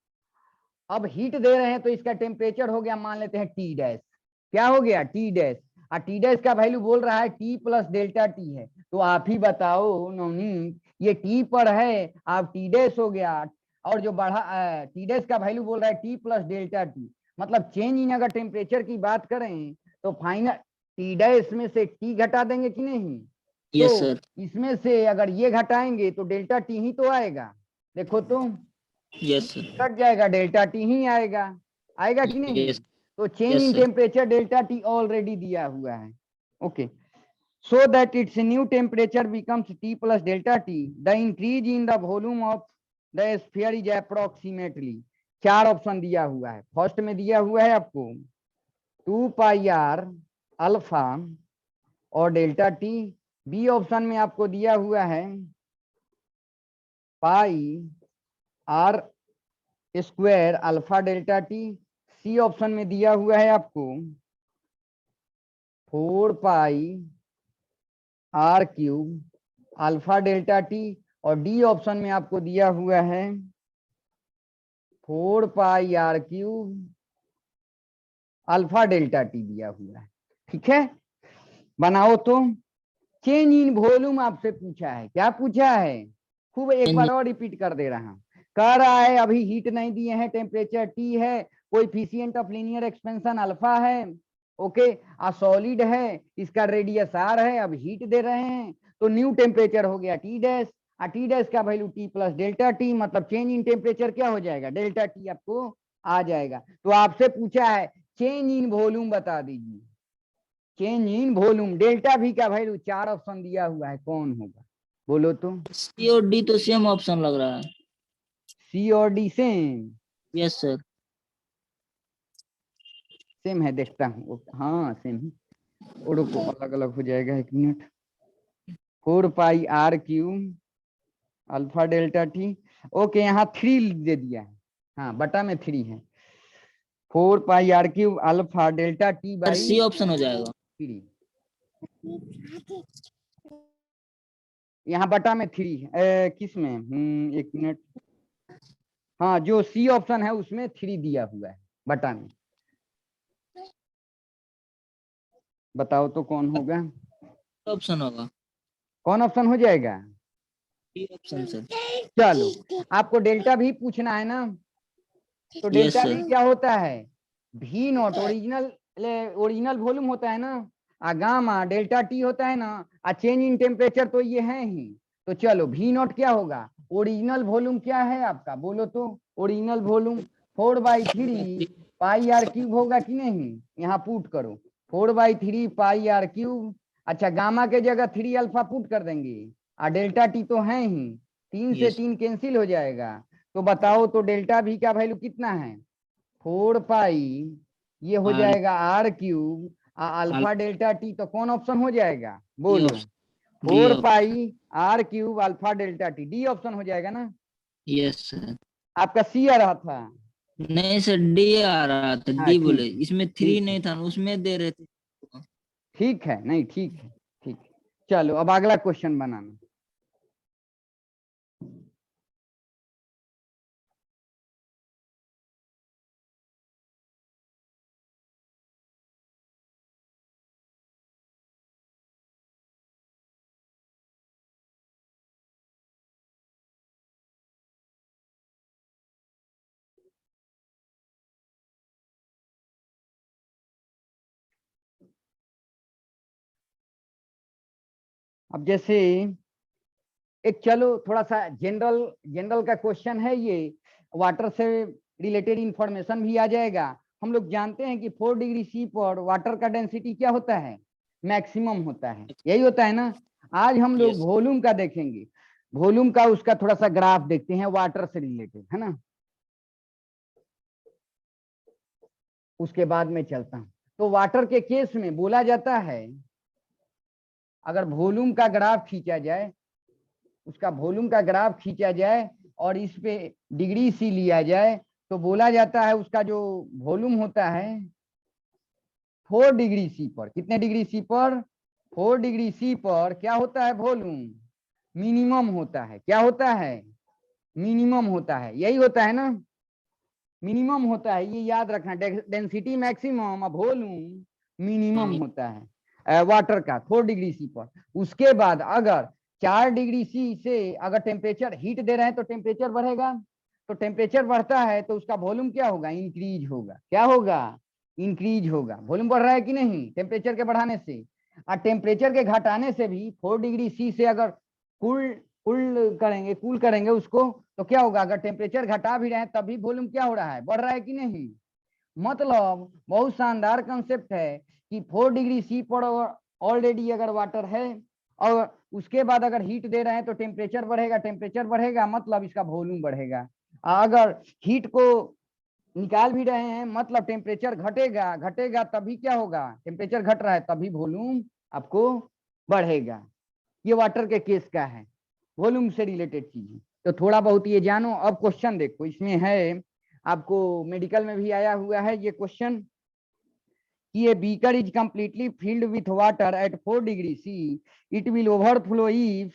अब हीट दे रहे हैं तो इसका टेम्परेचर हो गया, मान लेते हैं T डैश, क्या हो गया T डैश, और T डैश का वैल्यू बोल रहा है T प्लस डेल्टा T है, तो आप ही बताओ नवनीत, ये T पर है, आप T डैश हो गया, और जो बढ़ा T डैश का वैल्यू बोल रहा है T प्लस डेल्टा T, मतलब चेंज इन अगर टेम्परेचर की बात करें तो फाइनल T डैश में से T घटा देंगे कि नहीं, यस तो सर। इसमें से अगर ये घटाएंगे तो डेल्टा T ही तो आएगा, देखो तो यस सर। कट जाएगा, डेल्टा T ही आएगा, आएगा कि नहीं, यस। तो change yes in sir. Temperature delta T already दिया हुआ है, okay. So that its new temperature becomes T plus delta T, the increase in the volume of the sphere is approximately, 4 option दिया हुआ है, first में दिया हुआ है आपको 2 पाई R अल्फा और डेल्टा T, बी ऑप्शन में आपको दिया हुआ है pi R square alpha delta T. C option में दिया हुआ है आपको 4 pi R cube alpha delta T. और डी ऑप्शन में आपको दिया हुआ है 4 pi R cube alpha delta T दिया हुआ है। ठीक है, बनाओ तो। चेंज इन वॉल्यूम आपसे पूछा है। क्या पूछा है? खूब एक बार और रिपीट कर दे रहा हूं। कह रहा है अभी हीट नहीं दिए हैं, टेम्परेचर टी है, coefficient of linear expansion alpha है, ओके, आ सॉलिड है, इसका रेडियस आर है, अब हीट दे रहे हैं तो न्यू टेम्परेचर हो गया टी डैश, आ टी डैश का value T plus delta T, मतलब चेंज इन टेम्परेचर क्या हो जाएगा? डेल्टा टी आपको आ जाएगा। तो आपसे पूछा है चेंज इन वॉल्यूम बता दीजिए। Change in volume delta we का वैल्यू 4 ऑप्शन दिया हुआ है, कौन होगा? बोलो तो। सी और डी तो सेम ऑप्शन लग रहा है। सी और D same? Yes sir. Same है, देखता हूँ। हाँ सेम है, रुको अलग अलग हो जाएगा, एक minute. 4 pi R cube alpha delta T, okay, यहाँ 3 दे दिया है, हाँ बटा में 3 है। 4 pi R cube alpha delta T sir by C option हो जाएगा। 3, यहाँ बटा में 3 है। किस में? एक मिनट। हाँ, जो सी ऑप्शन है उसमें 3 दिया हुआ है बटा में। बताओ तो कौन होगा? ऑप्शन होगा। कौन ऑप्शन हो जाएगा? D option sir. चलो, आपको डेल्टा भी पूछना है ना, तो यस डेल्टा भी सर। क्या होता है? भी नॉट ओरिजिनल, ओरिजिनल वॉल्यूम होता है ना, आ गामा डेल्टा टी होता है ना, आ चेंज इन टेम्परेचर तो ये है ही। तो चलो भी नॉट क्या होगा? ओरिजिनल वॉल्यूम क्या है आपका? बोलो तो। Original volume 4/3 pi R cube होगा कि नहीं? यहाँ पुट करो 4/3 पाई आर क्यूब। अच्छा, गामा के जगह 3 अल्फा पुट कर देंगे, आ डेल्टा टी तो है ही, 3 से यस 3 कैंसिल हो जाएगा। तो बताओ तो डेल्टा भी का वैल्यू कितना है? 4 पाई, ये हो आर जाएगा R cube, alpha delta T, तो कौन ऑप्शन हो जाएगा? डी बोलो। Option. D 4 option. Pi R cube alpha delta T, D option हो जाएगा ना? Yes sir. आपका सी आ रहा था। नहीं सर, डी आ रहा था, हाँ डी बोले, ठीक है, इसमें 3 ठीक है, नहीं था, उसमें दे रहे थे। ठीक है, नहीं ठीक है, ठीक है। चलो अब अगला क्वेश्चन बनाना। अब जैसे एक, चलो थोड़ा सा जनरल जनरल का क्वेश्चन है ये, वाटर से रिलेटेड इंफॉर्मेशन भी आ जाएगा। हम लोग जानते हैं कि 4 डिग्री सी पर वाटर का डेंसिटी क्या होता है? मैक्सिमम होता है, यही होता है ना? आज हम लोग यस। वॉल्यूम का देखेंगे, वॉल्यूम का उसका थोड़ा सा ग्राफ देखते हैं, वाटर से रिलेटेड, है ना? उसके बाद में चलता हूं। तो वाटर के केस में बोला जाता है, अगर वॉल्यूम का ग्राफ खींचा जाए, उसका वॉल्यूम का ग्राफ खींचा जाए और इस पे डिग्री सी लिया जाए, तो बोला जाता है उसका जो वॉल्यूम होता है 4 डिग्री सी पर, कितने डिग्री सी पर? 4 डिग्री सी पर क्या होता है? वॉल्यूम मिनिमम होता है। क्या होता है? मिनिमम होता है, यही होता है ना? मिनिमम होता है, ये याद रखना। डेंसिटी मैक्सिमम, वॉल्यूम मिनिमम होता है वाटर का 4 डिग्री सी पर। उसके बाद अगर 4 डिग्री सी से अगर टेम्परेचर हीट दे रहे हैं तो टेम्परेचर बढ़ेगा, तो टेम्परेचर बढ़ता है तो उसका वॉल्यूम क्या होगा? इंक्रीज होगा। क्या होगा? इंक्रीज होगा। वॉल्यूम बढ़ रहा है कि नहीं टेम्परेचर के बढ़ाने से? और टेम्परेचर के घटाने से भी 4 डिग्री सी से अगर कूल कूल करेंगे उसको, तो क्या होगा? अगर टेम्परेचर घटा भी रहे हैं तब भी वॉल्यूम क्या हो रहा है? बढ़ रहा है कि नहीं? मतलब बहुत शानदार कंसेप्ट है कि 4 डिग्री सी पर ऑलरेडी अगर वाटर है और उसके बाद अगर हीट दे रहे हैं तो टेम्परेचर बढ़ेगा, टेम्परेचर बढ़ेगा मतलब इसका वॉल्यूम बढ़ेगा। अगर हीट को निकाल भी रहे हैं मतलब टेम्परेचर घटेगा, घटेगा तभी क्या होगा? टेम्परेचर घट रहा है तभी वॉल्यूम आपको बढ़ेगा। ये वाटर के केस का है, वॉल्यूम से रिलेटेड चीज है। तो थोड़ा बहुत ये जानो। अब क्वेश्चन देखो, इसमें है आपको मेडिकल में भी आया हुआ है ये क्वेश्चन कि a beaker is completely filled with water at 4 degree C, it will overflow if,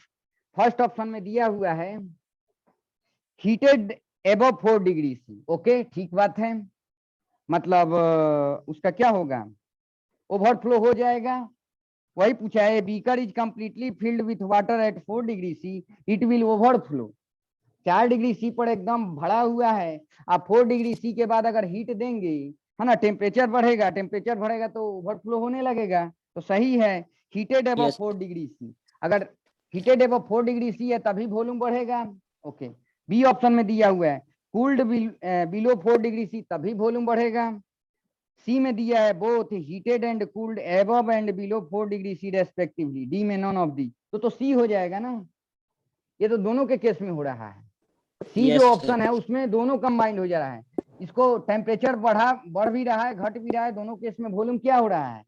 first option में दिया हुआ है heated above 4 degree C। Okay, ठीक बात है, मतलब उसका क्या होगा, ओवरफ्लो हो जाएगा। वही पूछा है, beaker is completely filled with water at 4 degree C, it will overflow. 4 degree C पर एकदम भरा हुआ है, आप 4 डिग्री C के बाद अगर हीट देंगे, है ना, टेम्परेचर बढ़ेगा, टेम्परेचर बढ़ेगा तो ओवरफ्लो होने लगेगा। तो सही है, हीटेड अबव 4 डिग्री C। अगर हीटेड अबव 4 डिग्री C है तभी वॉल्यूम बढ़ेगा। ओके, बी ऑप्शन में दिया हुआ है कूल्ड बिलो 4 डिग्री C, तभी वॉल्यूम बढ़ेगा। सी में दिया है both heated and cooled above and below 4 degree C respectively, D में नॉन ऑफ दी, तो सी हो जाएगा ना। ये तो दोनों के केस में हो रहा है। सी जो ऑप्शन है उसमें दोनों कंबाइंड हो जा रहा है, इसको टेम्परेचर बढ़ भी रहा है, घट भी रहा है, दोनों केस में वॉल्यूम क्या हो रहा है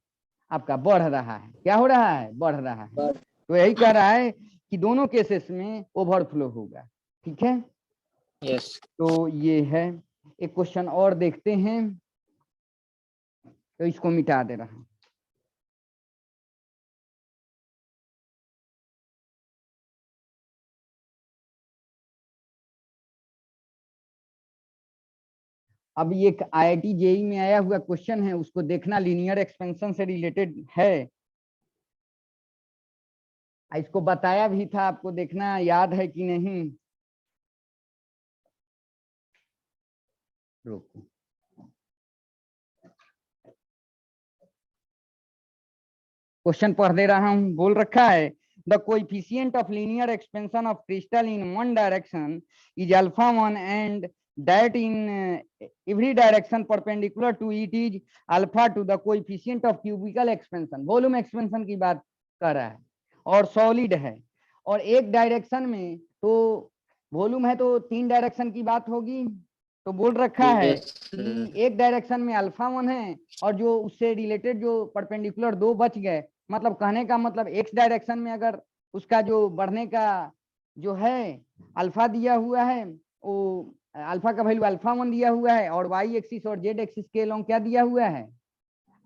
आपका, बढ़ रहा है। क्या हो रहा है, बढ़ रहा है। तो यही कह रहा है कि दोनों केसेस में ओवरफ्लो होगा। ठीक है, यस। तो ये है। एक क्वेश्चन और देखते हैं, तो इसको मिटा दे रहा हूं। अब ये IIT JEE में आया हुआ क्वेश्चन है, उसको देखना, लीनियर एक्सपेंशन से रिलेटेड है। इसको बताया भी था आपको, देखना याद है कि नहीं। रुको, क्वेश्चन पढ़ दे रहा हूं। बोल रखा है the coefficient of linear expansion of crystal in one direction is alpha 1 and that in every direction perpendicular to it is alpha 2, the coefficient of cubical expansion, volume expansion की बात कर रहा है, और सॉलिड है, और एक डायरेक्शन में तो वॉल्यूम है, तो 3 डायरेक्शन की बात होगी। तो बोल रखा है कि एक डायरेक्शन में अल्फा 1 है, और जो उससे रिलेटेड जो परपेंडिकुलर 2 बच गए, मतलब कहने का मतलब एक्स डायरेक्शन में अगर उसका जो बढ़ने का जो है अल्फा दिया हुआ है, वो अल्फा का वैल्यू अल्फा 1 दिया हुआ है, और वाई एक्सिस और जेड एक्सिस के लॉन्ग क्या दिया हुआ है,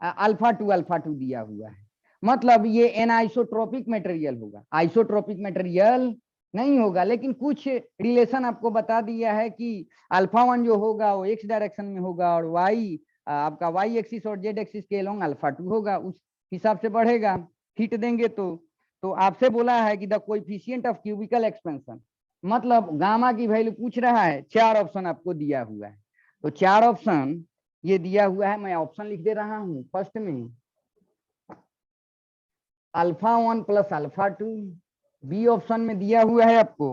अल्फा 2 दिया हुआ है। मतलब ये एनआइसोट्रोपिक मटेरियल होगा, आइसोट्रोपिक मटेरियल नहीं होगा, लेकिन कुछ रिलेशन आपको बता दिया है कि अल्फा 1 जो होगा वो एक्स डायरेक्शन में होगा, और वाई आपका वाई एक्सिस और जेड एक्सिस के लॉन्ग अल्फा 2 होगा, उस हिसाब से बढ़ेगा। हीट देंगे तो आपसे बोला है कि the coefficient of cubicle expansion, मतलब गामा की वैल्यू पूछ रहा है। 4 ऑप्शन आपको दिया हुआ है, तो 4 ऑप्शन ये दिया हुआ है, मैं ऑप्शन लिख दे रहा हूं। फर्स्ट में alpha 1 plus alpha 2, B option में दिया हुआ है आपको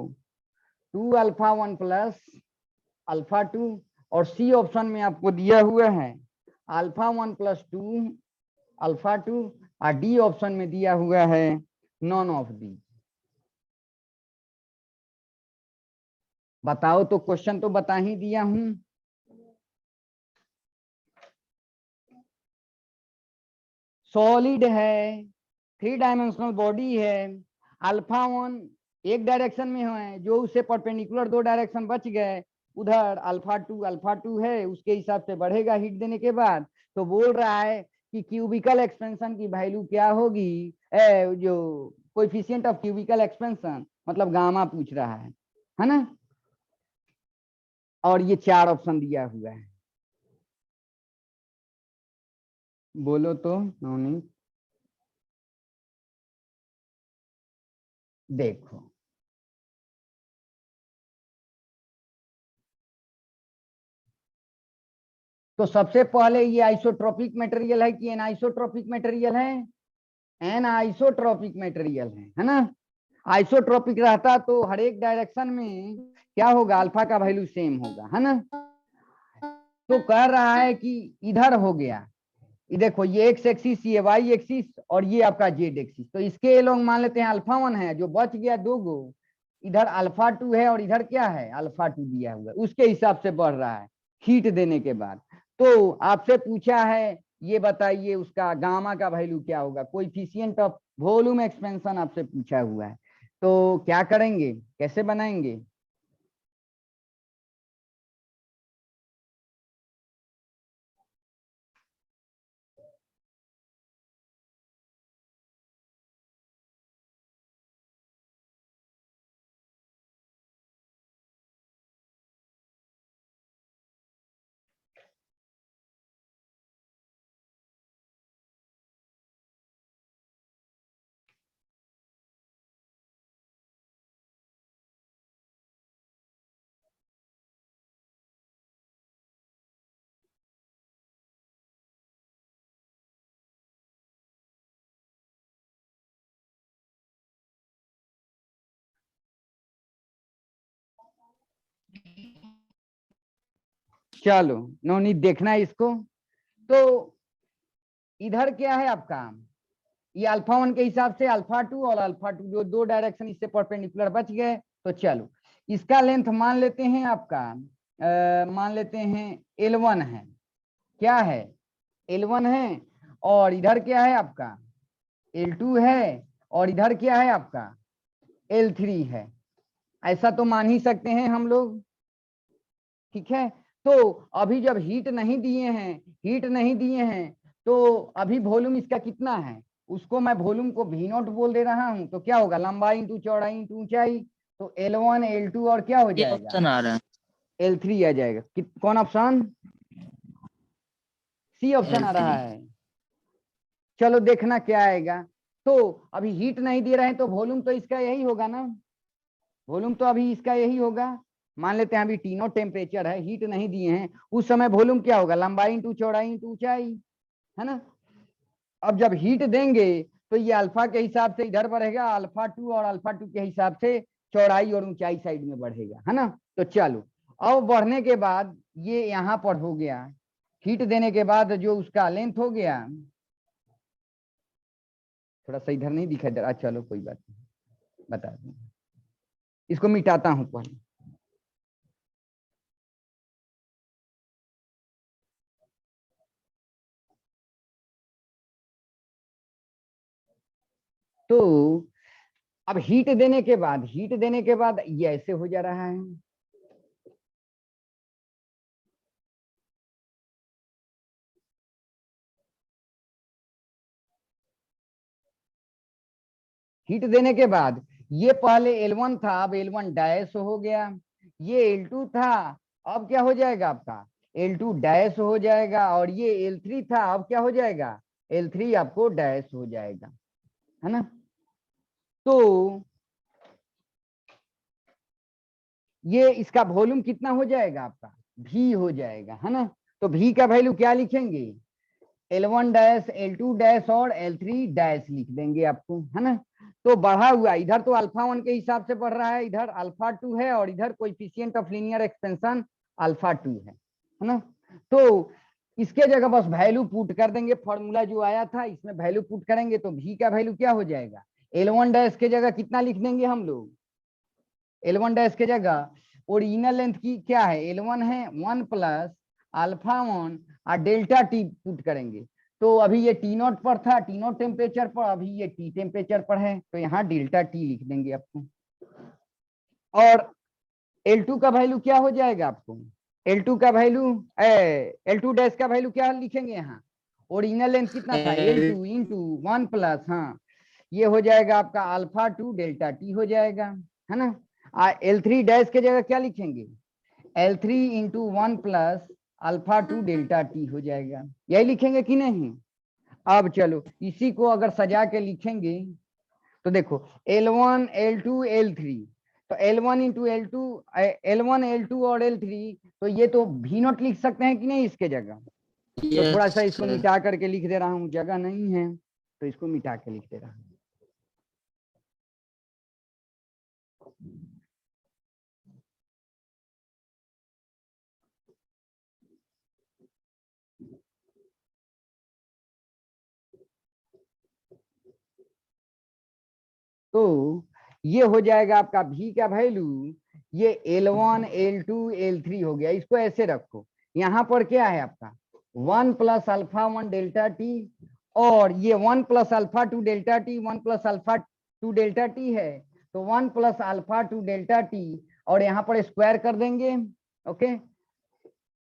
2 अल्फा 1 प्लस अल्फा 2, और सी ऑप्शन में आपको दिया हुआ है अल्फा 1 प्लस 2 अल्फा 2, और डी ऑप्शन में दिया हुआ है नॉन ऑफ दी। बताओ, तो क्वेश्चन तो बता ही दिया हूं। सॉलिड है, 3 डायमेंशनल बॉडी है, अल्फा 1 एक डायरेक्शन में है, जो उससे परपेंडिकुलर 2 डायरेक्शन बच गए, उधर अल्फा 2 है, उसके हिसाब से बढ़ेगा हीट देने के बाद। तो बोल रहा है कि क्यूबिकल एक्सपेंशन की वैल्यू क्या होगी, जो कोएफिशिएंट ऑफ क्यूबिकल एक्सपेंशन, मतलब गामा पूछ रहा है ना। और ये 4 ऑप्शन दिया हुआ है, बोलो तो नौनी। देखो, तो सबसे पहले ये आइसोट्रोपिक मटेरियल है कि एनाइसोट्रोपिक मटेरियल है, एनाइसोट्रोपिक मटेरियल है ना। आइसोट्रोपिक रहता तो हर एक डायरेक्शन में क्या होगा, अल्फा का वैल्यू सेम होगा, है ना। तो कह रहा है कि इधर हो गया, ये देखो, ये एक्स एक्सिस, ये वाई एक्सिस, और ये आपका जेड एक्सिस, तो इसके लोग मान लेते हैं अल्फा 1 है, जो बच गया 2 गो, इधर अल्फा 2 है और इधर क्या है अल्फा 2 दिया हुआ है, उसके हिसाब से बढ़ रहा है हीट देने के बाद। तो आपसे पूछा है ये बताइए उसका गामा का वैल्यू क्या होगा, कोएफिशिएंट ऑफ वॉल्यूम एक्सपेंशन आपसे पूछा हुआ है, तो क्या करेंगे, कैसे बनाएंगे? चलो नवनीत देखना है इसको। तो इधर क्या है आपका, ये अल्फा 1 के हिसाब से अल्फा 2 और अल्फा 2 जो दो डायरेक्शन इससे परपेंडिकुलर बच गए। तो चलो इसका लेंथ मान लेते हैं आपका, मान लेते हैं L1 है, क्या है L1 है, और इधर क्या है आपका L2 है, और इधर क्या है आपका L3 है। ऐसा तो मान ही सकते हैं हम लोग, ठीक है। तो अभी जब हीट नहीं दिए हैं, हीट नहीं दिए हैं, तो अभी वॉल्यूम इसका कितना है, उसको मैं वॉल्यूम को V0 बोल दे रहा हूं। तो क्या होगा, लंबाई इंटू चौड़ाई इंटू ऊंचाई। तो L1 L2 और क्या हो ये जाएगा, ऑप्शन आ रहा है। L3 आ जाएगा। कौन ऑप्शन, सी ऑप्शन आ रहा L3। है। चलो देखना क्या आएगा। तो अभी हीट नहीं दे रहे हैं तो वॉल्यूम तो इसका यही होगा ना, वॉल्यूम तो अभी इसका यही होगा। मान लेते हैं अभी T0 टेम्परेचर है, हीट नहीं दिए हैं, उस समय वॉल्यूम क्या होगा, लंबाई इंटू चौड़ाई इंटू ऊंचाई, है ना। अब जब हीट देंगे तो ये अल्फा के हिसाब से इधर बढ़ेगा, अल्फा 2 और अल्फा 2 के हिसाब से चौड़ाई और ऊंचाई साइड में बढ़ेगा, है ना। तो चलो अब बढ़ने के बाद ये यहाँ पर हो गया, हीट देने के बाद जो उसका लेंथ हो गया, थोड़ा सा इधर नहीं दिखाई दे रहा, चलो कोई बात नहीं, बता दूं, इसको मिटाता हूं पहले। तो अब हीट देने के बाद, हीट देने के बाद ये ऐसे हो जा रहा है, हीट देने के बाद ये पहले L1 था, अब L1 डैश हो गया, ये L2 था, अब क्या हो जाएगा आपका L2 डैश हो जाएगा, और ये L3 था, अब क्या हो जाएगा L3 आपको डैश हो जाएगा, है ना। तो ये इसका वॉल्यूम कितना हो जाएगा आपका, V हो जाएगा, है ना। तो V का वैल्यू क्या लिखेंगे, L1 डैश L2 डैश और L3 डैश लिख देंगे आपको, है ना। तो बढ़ा हुआ इधर तो अल्फा 1 के हिसाब से बढ़ रहा है, इधर अल्फा 2 है, और इधर coefficient of linear expansion alpha 2 है ना। तो इसके जगह बस वैल्यू पुट कर देंगे, फॉर्मूला जो आया था इसमें वैल्यू पुट करेंगे तो V का वैल्यू क्या हो जाएगा, L1 डैश के जगह कितना लिख देंगे हम लोग, L1 डैश के जगह ओरिजिनल लेंथ की क्या है L1 है 1 प्लस अल्फा 1 और डेल्टा टी पुट करेंगे। तो अभी ये T0 पर था, T0 टेम्परेचर पर, अभी ये T टेम्परेचर पर है, तो यहाँ डेल्टा टी लिख देंगे आपको। और L2 का वैल्यू क्या हो जाएगा आपको, L2 का वैल्यू L2 डैश का वैल्यू क्या लिखेंगे यहाँ, ओरिजिनल लेंथ कितना था L2 इंटू 1 प्लस, हाँ ये हो जाएगा आपका अल्फा 2 डेल्टा टी हो जाएगा, है ना। L3 डैश के जगह क्या लिखेंगे, L3 into 1 plus alpha 2 delta T हो जाएगा, यही लिखेंगे कि नहीं। अब चलो इसी को अगर सजा के लिखेंगे तो देखो L1 L2 L3, तो L1 into L2, L1 L2 और L3, तो ये तो V0 लिख सकते हैं कि नहीं इसके जगह। तो थोड़ा सा इसको मिटा करके लिख दे रहा हूँ, जगह नहीं है तो इसको मिटा के लिख दे रहा हूँ। तो ये हो जाएगा आपका V का वैल्यू, ये L1 L2 L3 हो गया, इसको ऐसे रखो। यहाँ पर क्या है आपका 1 प्लस अल्फा 1 डेल्टा टी और ये 1 plus alpha two delta T 1 plus alpha two delta T है, तो 1 plus alpha two delta T और यहाँ पर स्क्वायर कर देंगे। ओके,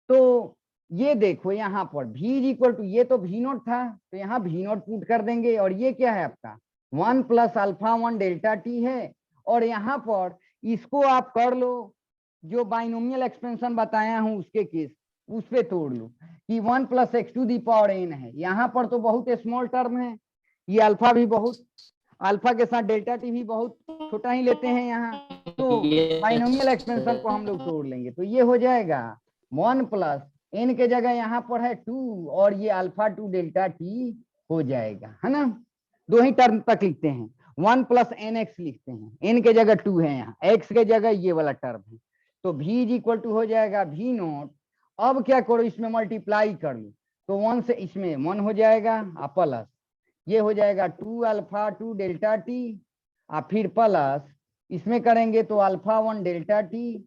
तो ये देखो यहाँ पर v इक्वल टू, ये तो v नोट था तो यहाँ v नोट पुट कर देंगे, और ये क्या है आपका 1 प्लस अल्फा 1 डेल्टा टी है, और यहाँ पर इसको आप कर लो जो बाइनोमियल एक्सपेंशन बताया हूँ उसके केस, उस पे तोड़ लो कि 1 plus x to the power n है। यहाँ पर तो बहुत स्मॉल टर्म है, ये अल्फा भी बहुत, अल्फा के साथ डेल्टा टी भी बहुत छोटा ही लेते हैं यहाँ, तो बाइनोमियल एक्सपेंशन को हम लोग तोड़ लेंगे, तो ये हो जाएगा 1 प्लस n के जगह यहाँ पर है 2 और ये अल्फा टू डेल्टा टी हो जाएगा, है ना। दो ही टर्म तक लिखते हैं, 1 प्लस एन एक्स लिखते हैं, n के जगह 2 है, यहाँ x के जगह ये वाला टर्म है, तो v इक्वल टू हो जाएगा v नोट। अब क्या करो, इसमें मल्टीप्लाई कर लो, तो 1 से इसमें 1 हो जाएगा, प्लस ये हो जाएगा 2 अल्फा 2 डेल्टा टी, फिर प्लस इसमें करेंगे तो अल्फा 1 डेल्टा टी,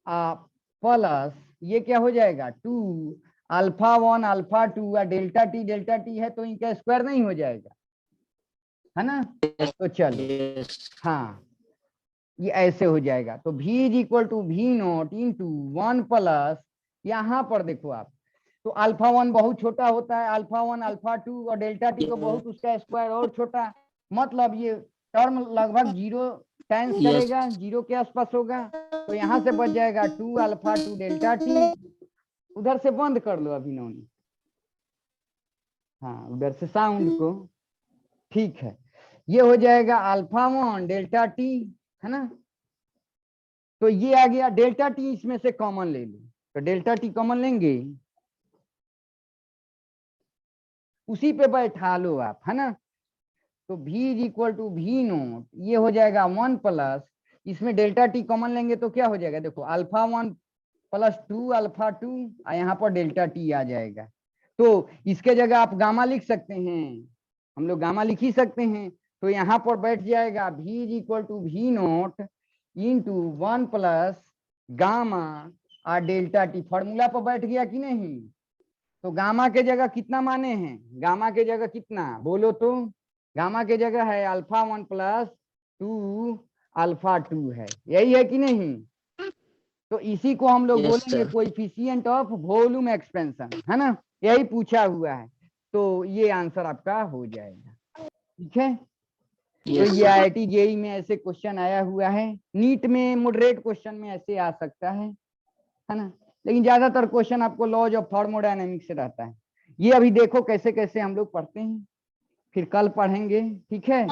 प्लस ये क्या हो जाएगा 2 अल्फा 1 अल्फा 2 डेल्टा टी है तो इनका स्क्वायर नहीं हो जाएगा, है ना। तो चलो हाँ, ये ऐसे हो जाएगा, तो v equal to v naught into 1 plus, यहाँ पर देखो आप, तो अल्फा 1 बहुत छोटा होता है, अल्फा 1 अल्फा 2 और डेल्टा टी को बहुत उसका स्क्वायर और छोटा, मतलब ये टर्म लगभग 0 टाइम्स करेगा, 0 के आसपास होगा, तो यहाँ से बच जाएगा 2 अल्फा 2 डेल्टा टी, उधर से बंद कर लो अभी नोनी, हाँ उधर से साउंड को, ठीक है। ये हो जाएगा अल्फा 1 डेल्टा टी, है ना, तो ये आ गया डेल्टा टी, इसमें से कॉमन ले लो, तो डेल्टा टी कॉमन लेंगे, उसी पे बैठा लो आप, है ना, तो v equal to v naught, ये हो जाएगा 1 प्लस, इसमें डेल्टा टी कॉमन लेंगे तो क्या हो जाएगा, देखो अल्फा 1 प्लस 2 अल्फा 2, यहाँ पर डेल्टा टी आ जाएगा, तो इसके जगह आप गामा लिख सकते हैं, हम लोग गामा लिख ही सकते हैं, तो यहाँ पर बैठ जाएगा v equal to v naught into 1 plus gamma delta T, formula पर बैठ गया कि नहीं। तो गामा के जगह कितना माने हैं, गामा के जगह कितना बोलो तो, गामा के जगह है अल्फा 1 प्लस 2 अल्फा 2 है, यही है कि नहीं। तो इसी को हम लोग बोलेंगे कोएफिशिएंट ऑफ वॉल्यूम एक्सपेंशन, है ना, यही पूछा हुआ है, तो ये आंसर आपका हो जाएगा, ठीक है। तो ये IIT JEE में ऐसे क्वेश्चन आया हुआ है, नीट में मॉडरेट क्वेश्चन में ऐसे आ सकता है ना, लेकिन ज्यादातर क्वेश्चन आपको लॉज ऑफ थर्मोडायनेमिक्स से रहता है। ये अभी देखो कैसे कैसे हम लोग पढ़ते हैं, फिर कल पढ़ेंगे, ठीक है।